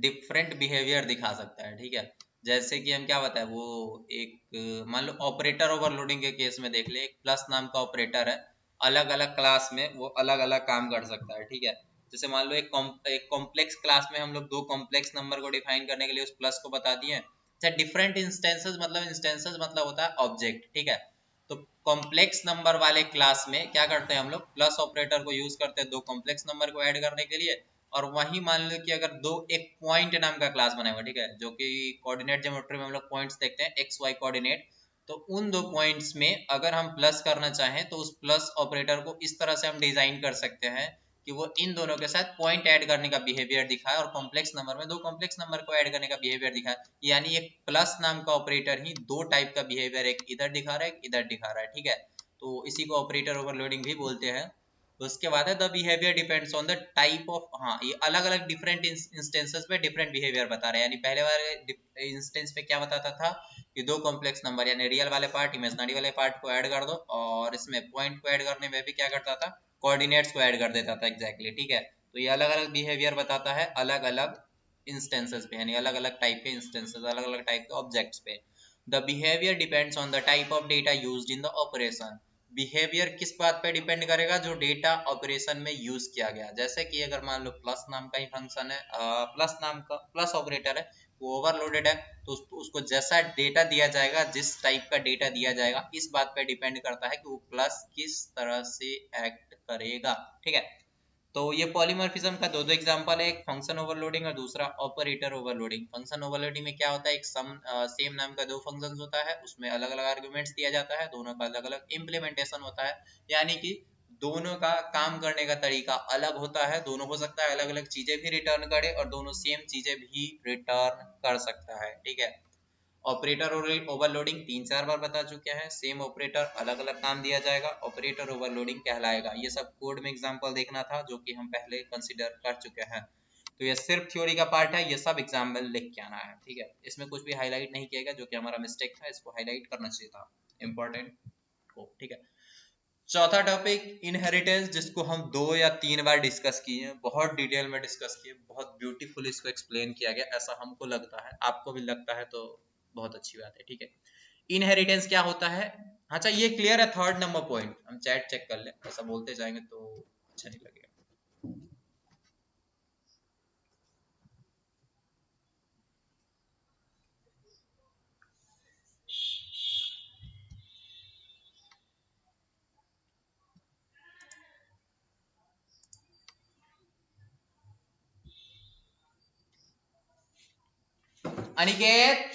डिफरेंट बिहेवियर दिखा सकता है। ठीक है, जैसे कि हम क्या बताए, वो एक मान लो ऑपरेटर ओवरलोडिंग के केस में देख ले, एक प्लस नाम का ऑपरेटर है, अलग अलग क्लास में वो अलग अलग काम कर सकता है। ठीक है, जैसे मान लो एक कॉम्प्लेक्स क्लास में हम लोग 2 कॉम्प्लेक्स नंबर को डिफाइन करने के लिए उस प्लस को बता दिए। अच्छा, डिफरेंट इंस्टेंसेस मतलब होता है ऑब्जेक्ट। ठीक है, तो कॉम्प्लेक्स नंबर वाले क्लास में क्या करते हैं हम लोग, प्लस ऑपरेटर को यूज करते हैं 2 कॉम्प्लेक्स नंबर को ऐड करने के लिए। और वही मान लो कि अगर एक पॉइंट नाम का क्लास बना हुआ, ठीक है, जो कि कोऑर्डिनेट ज्योमेट्री में हम लोग पॉइंट्स देखते हैं, एक्स वाई कोऑर्डिनेट। तो उन 2 पॉइंट्स में अगर हम प्लस करना चाहें तो उस प्लस ऑपरेटर को इस तरह से हम डिजाइन कर सकते हैं कि वो इन दोनों के साथ पॉइंट ऐड करने का बिहेवियर दिखाए और कॉम्प्लेक्स नंबर में 2 कॉम्प्लेक्स नंबर को ऐड करने का बिहेवियर दिखाए। यानी एक प्लस नाम का ऑपरेटर ही 2 टाइप का बिहेवियर, एक इधर दिखा रहा है, एक इधर दिखा रहा है। ठीक है, तो इसी को ऑपरेटर ओवरलोडिंग भी बोलते हैं। उसके बाद है the behaviour depends on the type of. हाँ, ये अलग अलग डिफरेंट इंस्टेंसेस पे डिफरेंट बिहेवियर बता रहे हैं। यानी पहले वाले इंस्टेंस पे क्या बताता था कि 2 कॉम्प्लेक्स नंबर यानी रियल वाले पार्ट इमेजिनरी वाले पार्ट को ऐड कर दो, और इसमें पॉइंट को ऐड करने में भी क्या करता था, कोऑर्डिनेट्स को ऐड कर देता था एग्जैक्टली। ठीक है, तो ये अलग अलग बिहेवियर बताता है अलग अलग इंस्टेंसेस पे, यानी अलग अलग टाइप के इंस्टेंसेस, अलग अलग टाइप के ऑब्जेक्ट्स पे। The behaviour depends on the type of data used in the operation. Behaviour किस बात पे डिपेंड करेगा, जो डेटा ऑपरेशन में यूज किया गया। जैसे कि अगर मान लो प्लस नाम का ही फंक्शन है, प्लस नाम का प्लस ऑपरेटर है, वो ओवरलोडेड है तो उसको जैसा डेटा दिया जाएगा, जिस टाइप का डेटा दिया जाएगा, इस बात पे डिपेंड करता है कि वो क्लास किस तरह से एक्ट करेगा। ठीक है, तो ये पॉलीमॉर्फिज्म का दो दो एग्जांपल है, एक फंक्शन ओवरलोडिंग और दूसरा ऑपरेटर ओवरलोडिंग। फंक्शन ओवरलोडिंग में क्या होता है, एक सेम नाम का दो फंक्शंस होता है, उसमें अलग अलग आर्गुमेंट्स दिया जाता है, दोनों का अलग अलग इम्प्लीमेंटेशन होता है, यानी कि दोनों का काम करने का तरीका अलग होता है। दोनों हो सकता है अलग अलग चीजें भी रिटर्न करे और दोनों सेम चीजें भी रिटर्न कर सकता है। ठीक है, ऑपरेटर ओवरलोडिंग तीन चार बार बता चुके हैं, सेम ऑपरेटर अलग अलग काम दिया जाएगा, ऑपरेटर ओवरलोडिंग कहलाएगा। ये सब कोड में एग्जांपल देखना था जो कि हम पहले कंसीडर कर चुके हैं। तो ये सिर्फ थ्योरी का पार्ट है, ये सब एग्जाम्पल लिख के आना है। ठीक है, इसमें कुछ भी हाईलाइट नहीं किया गया जो कि हमारा मिस्टेक था, इसको हाईलाइट करना चाहिए था इंपॉर्टेंट को। ठीक है, चौथा टॉपिक इनहेरिटेंस, जिसको हम 2 या 3 बार डिस्कस किए हैं, बहुत डिटेल में डिस्कस किए, बहुत ब्यूटीफुल इसको एक्सप्लेन किया गया, ऐसा हमको लगता है। आपको भी लगता है तो बहुत अच्छी बात है। ठीक है, इनहेरिटेंस क्या होता है, अच्छा ये क्लियर है। थर्ड नंबर पॉइंट हम चैट चेक कर ले, ऐसा बोलते जाएंगे तो अच्छा नहीं लगेगा। अनिकेत